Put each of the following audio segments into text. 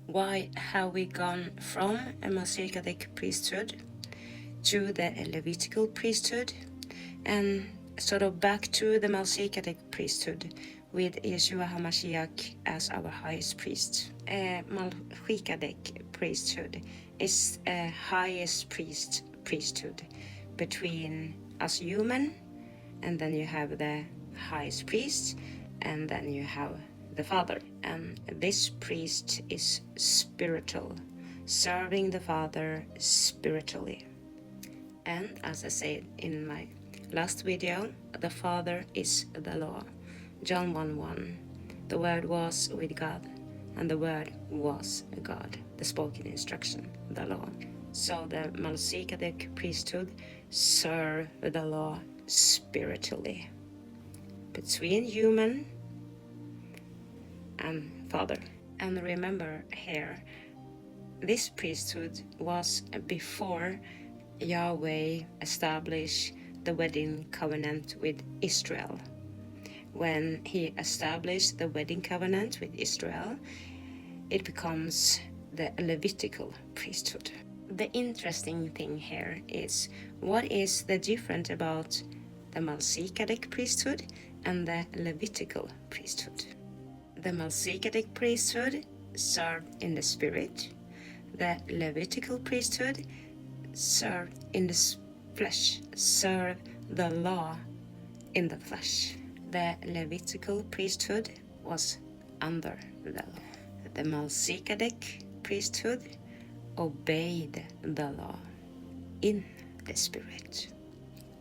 why have we gone from a Melchizedek priesthood to the Levitical priesthood and sort of back to the Melchizedek priesthood with Yeshua HaMashiach as our highest priest. Melchizedek priesthood is a highest priesthood between us human, and then you have the highest priest, and then you have the Father. And this priest is spiritual, serving the Father spiritually. And as I said in my last video, the Father is the law. John 1:1. The Word was with God, and the Word was God. The spoken instruction, the law. So the Melchizedek priesthood serve the law spiritually between human and Father. And remember here, this priesthood was before Yahweh established the wedding covenant with Israel. When he established the wedding covenant with Israel, it becomes the Levitical priesthood. The interesting thing here is, what is the difference about the Melchizedek priesthood and the Levitical priesthood? The Melchizedek priesthood served in the spirit. The Levitical priesthood served in the flesh, served the law in the flesh. The Levitical priesthood was under the law. The Melchizedek priesthood obeyed the law in the spirit.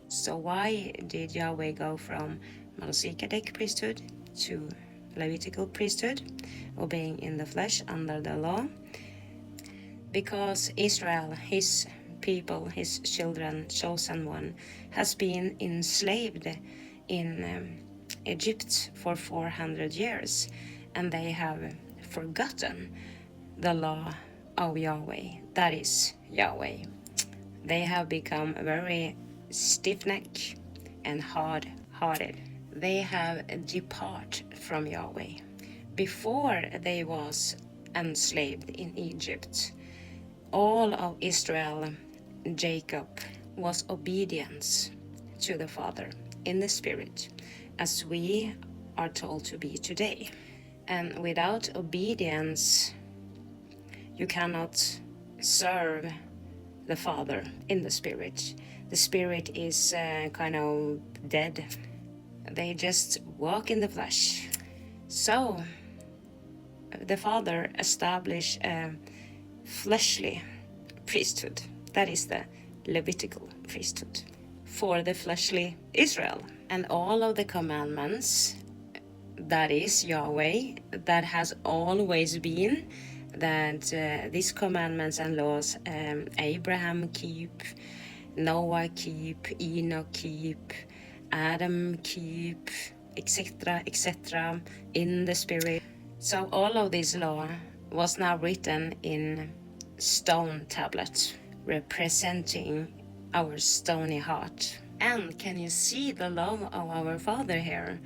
So why did Yahweh go from Melchizedek priesthood to Levitical priesthood, obeying in the flesh under the law? Because Israel, his people, his children, chosen one, has been enslaved in Egypt for 400 years, and they have forgotten the law of Yahweh, that is Yahweh. They have become very stiff-necked and hard-hearted. They have departed from Yahweh. Before they was enslaved in Egypt, all of Israel, Jacob, was obedience to the Father in the Spirit, as we are told to be today. And without obedience, you cannot serve the Father in the Spirit. The Spirit is kind of dead. They just walk in the flesh. So the Father established a fleshly priesthood. That is the Levitical priesthood for the fleshly Israel. And all of the commandments, that is Yahweh, that has always been, that these commandments and laws Abraham keep, Noah keep, Enoch keep, Adam keep, etc., etc., in the spirit. So all of this law was now written in stone tablets, representing our stony heart. And can you see the love of our Father here?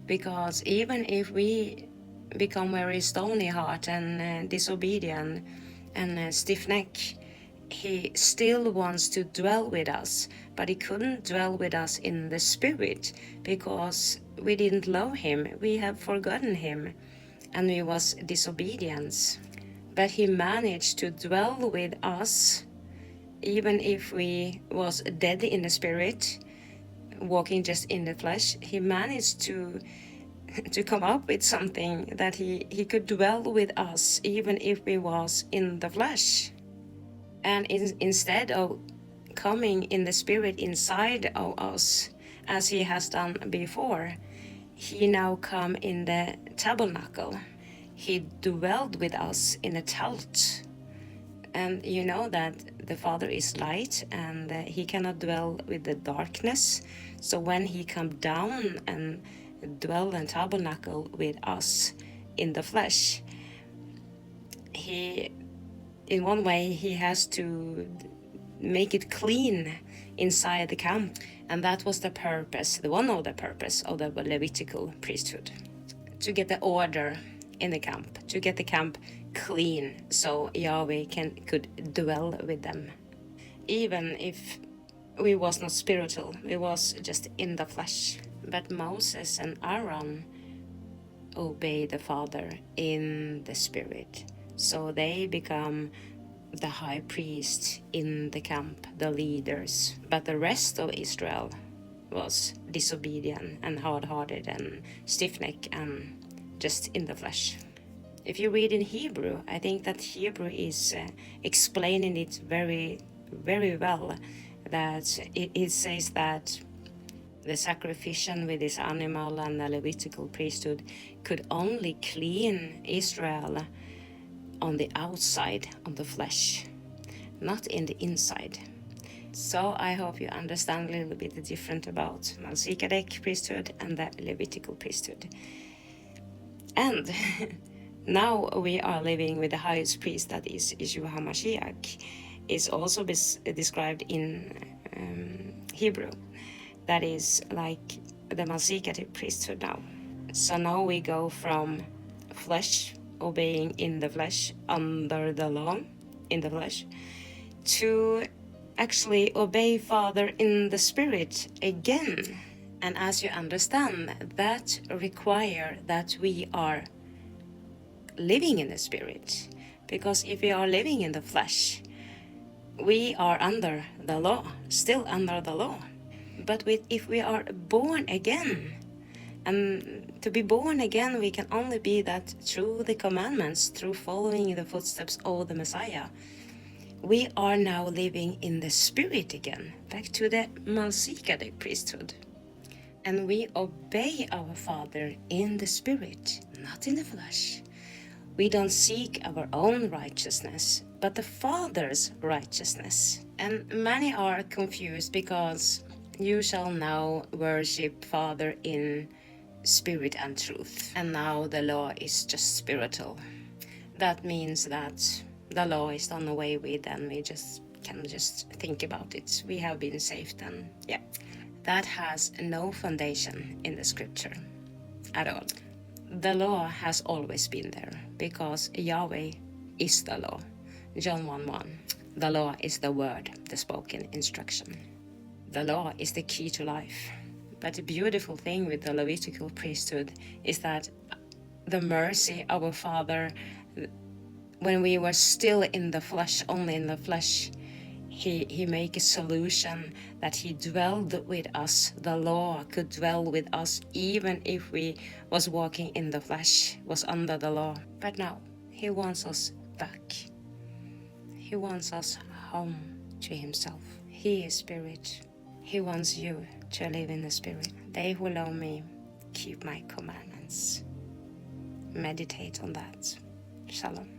Because even if we become very stony heart and disobedient and stiff-necked, he still wants to dwell with us, but he couldn't dwell with us in the spirit because we didn't love him. We have forgotten him, and we was disobedience. But he managed to dwell with us, even if we was dead in the spirit, walking just in the flesh. He managed to come up with something that he could dwell with us, even if we was in the flesh. And instead of coming in the spirit inside of us, as he has done before, he now come in the tabernacle. He dwelled with us in a tent. And you know that the Father is light, and he cannot dwell with the darkness. So when he come down and dwell and tabernacle with us in the flesh, he, in one way, he has to make it clean inside the camp. And that was the purpose, one of the purpose of the Levitical priesthood, to get the order in the camp, to get the camp clean so Yahweh could dwell with them. Even if we was not spiritual, we was just in the flesh. But Moses and Aaron obey the Father in the Spirit. So they become the high priest in the camp, the leaders. But the rest of Israel was disobedient and hard-hearted and stiff-necked and just in the flesh. If you read in Hebrew, I think that Hebrew is explaining it very, very well. That it says that the sacrificial with this animal and the Levitical priesthood could only clean Israel on the outside, on the flesh, not in the inside. So I hope you understand a little bit the difference about Melchizedek priesthood and the Levitical priesthood. And now we are living with the highest priest, that is Yeshua HaMashiach, is also described in Hebrew. That is like the Melchizedek priesthood now. So now we go from flesh, obeying in the flesh, under the law, in the flesh, to actually obey Father in the Spirit again. And as you understand, that requires that we are living in the Spirit. Because if we are living in the flesh, we are under the law, still under the law. But if we are born again, and to be born again, we can only be that through the commandments, through following the footsteps of the Messiah. We are now living in the Spirit again, back to the Melchizedek priesthood. And we obey our Father in the Spirit, not in the flesh. We don't seek our own righteousness, but the Father's righteousness. And many are confused because you shall now worship Father in spirit and truth. And now the law is just spiritual. That means that the law is done away with and we can just think about it. We have been saved, and yeah. That has no foundation in the scripture at all. The law has always been there because Yahweh is the law. John 1:1. The law is the word, the spoken instruction. The law is the key to life. But the beautiful thing with the Levitical priesthood is that the mercy of our Father, when we were still in the flesh, only in the flesh, he made a solution that he dwelled with us. The law could dwell with us even if we was walking in the flesh, was under the law. But now he wants us back. He wants us home to himself. He is spirit. He wants you to live in the Spirit. They who love me keep my commandments. Meditate on that. Shalom.